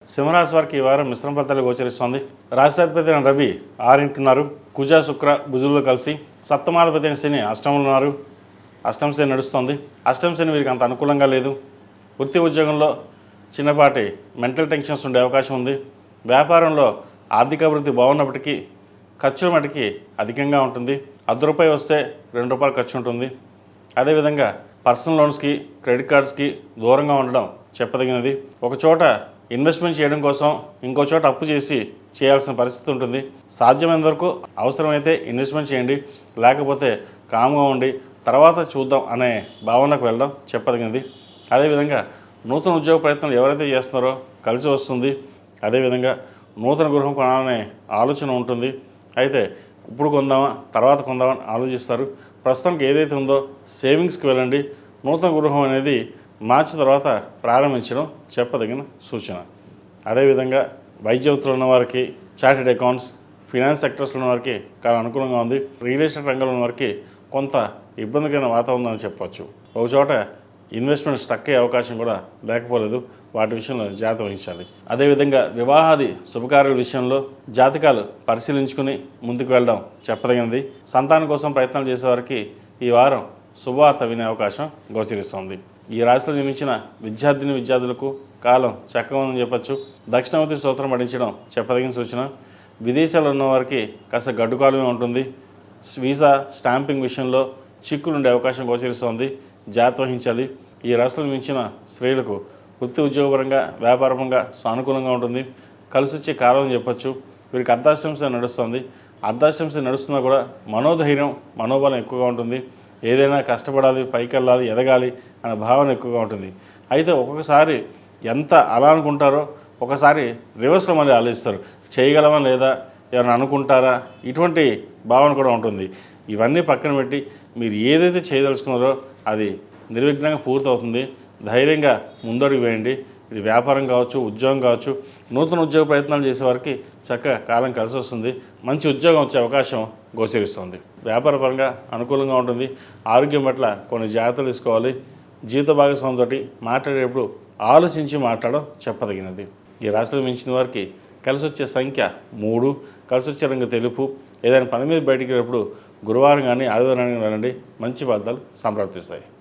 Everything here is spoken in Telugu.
సింహరాశి వారికి ఈ వారం మిశ్రమ ఫలితాలు గోచరిస్తోంది. రాష్ట్రాధిపతి అయిన రవి 6 కుజ శుక్ర బుధులతో కలిసి సప్తమాధిపతి అయిన శని అష్టమంలో ఉన్నారు. అష్టమ శని నడుస్తోంది. అష్టమ శని వీరికి అంత అనుకూలంగా లేదు. వృత్తి ఉద్యోగంలో చిన్నపాటి మెంటల్ టెన్షన్స్ ఉండే అవకాశం ఉంది. వ్యాపారంలో ఆర్థిక అభివృద్ధి బాగున్నప్పటికీ ఖర్చుల మటుకి అధికంగా ఉంటుంది. ₹10 వస్తే ₹2 ఖర్చు ఉంటుంది. అదేవిధంగా పర్సనల్ లోన్స్కి క్రెడిట్ కార్డ్స్కి దూరంగా ఉండడం చెప్పదగినది. ఒక చోట ఇన్వెస్ట్మెంట్ చేయడం కోసం ఇంకో చోట అప్పు చేసి చేయాల్సిన పరిస్థితి ఉంటుంది. సాధ్యమైనంత వరకు అవసరమైతే ఇన్వెస్ట్మెంట్ చేయండి, లేకపోతే కామ్గా ఉండి తర్వాత చూద్దాం అనే భావనకు వెళ్ళడం చెప్పదగినది. అదేవిధంగా నూతన ఉద్యోగ ప్రయత్నాలు ఎవరైతే చేస్తున్నారో కలిసి వస్తుంది. అదేవిధంగా నూతన గృహం కొనాలనే ఆలోచన ఉంటుంది. అయితే ఇప్పుడు కొందామా తర్వాత కొందామని ఆలోచిస్తారు. ప్రస్తుతానికి ఏదైతే ఉందో సేవింగ్స్కి వెళ్ళండి. నూతన గృహం అనేది మార్చి తర్వాత ప్రారంభించడం చెప్పదగిన సూచన. అదేవిధంగా వైద్య వృత్తులు ఉన్న వారికి, చార్టెడ్ అకౌంట్స్, ఫినాన్స్ సెక్టర్స్లో ఉన్న వారికి చాలా అనుకూలంగా ఉంది. రియల్ ఎస్టేట్ రంగంలో ఉన్న వారికి కొంత ఇబ్బందికరమైన వాతావరణం అని చెప్పవచ్చు. ఒక చోట ఇన్వెస్ట్మెంట్ స్టక్ అయ్యే అవకాశం కూడా లేకపోలేదు. వాటి విషయంలో జాగ్రత్త వహించాలి. అదేవిధంగా వివాహాది శుభకార్యాల విషయంలో జాతకాలు పరిశీలించుకుని ముందుకు వెళ్ళడం చెప్పదగినది. సంతానం కోసం ప్రయత్నాలు చేసేవారికి ఈ వారం శుభవార్త వినే అవకాశం గోచరిస్తోంది. ఈ రాశిలో జన్మించిన విద్యార్థులకు కాలం చక్కగా ఉందని చెప్పచ్చు. దక్షిణామూర్తి స్తోత్రం పఠించడం చెప్పదగిన సూచన. విదేశాల్లో ఉన్న వారికి కాస్త గడ్డుకాలమే ఉంటుంది. వీసా స్టాంపింగ్ విషయంలో చిక్కులు ఉండే అవకాశం గోచరిస్తోంది. జాగ్రత్త వహించాలి. ఈ రాశిలో జన్మించిన స్త్రీలకు వృత్తి ఉద్యోగపరంగా వ్యాపారపరంగా సానుకూలంగా ఉంటుంది. కలిసి వచ్చే కాలం అని చెప్పచ్చు. వీరికి అర్ధాష్టంశ నడుస్తుంది. అర్ధాష్టంశ నడుస్తున్నా కూడా మనోధైర్యం మనోబలం ఎక్కువగా ఉంటుంది. ఏదైనా కష్టపడాలి, పైకి వెళ్ళాలి, ఎదగాలి అనే భావన ఎక్కువగా ఉంటుంది. అయితే ఒక్కొక్కసారి ఎంత అలా అనుకుంటారో ఒకసారి రివర్స్లో మళ్ళీ ఆలోచిస్తారు. చేయగలమా లేదా, ఎవరైనా అనుకుంటారా, ఇటువంటి భావన కూడా ఉంటుంది. ఇవన్నీ పక్కన పెట్టి మీరు ఏదైతే చేయదలుచుకున్నారో అది నిర్విఘ్నంగా పూర్తవుతుంది. ధైర్యంగా ముందడుగు వేయండి. ఇది వ్యాపారం కావచ్చు, ఉద్యోగం కావచ్చు. నూతన ఉద్యోగ ప్రయత్నాలు చేసేవారికి చక్కగా కాలం కలిసి వస్తుంది. మంచి ఉద్యోగం వచ్చే అవకాశం గోచరిస్తుంది. వ్యాపారపరంగా అనుకూలంగా ఉంటుంది. ఆరోగ్యం పట్ల కొన్ని జాగ్రత్తలు తీసుకోవాలి. జీవిత భాగస్వామితో మాట్లాడేటప్పుడు ఆలోచించి మాట్లాడడం చెప్పదగినది. ఈ రాశిలో మించిన వారికి కలిసి వచ్చే సంఖ్య 3, కలిసి వచ్చే రంగు తెలుపు. ఏదైనా పని మీద బయటికి వెళ్ళినప్పుడు గురువారం కానీ ఆదివారం కానీ వెళ్ళండి. మంచి ఫలితాలు సంప్రాప్తిస్తాయి.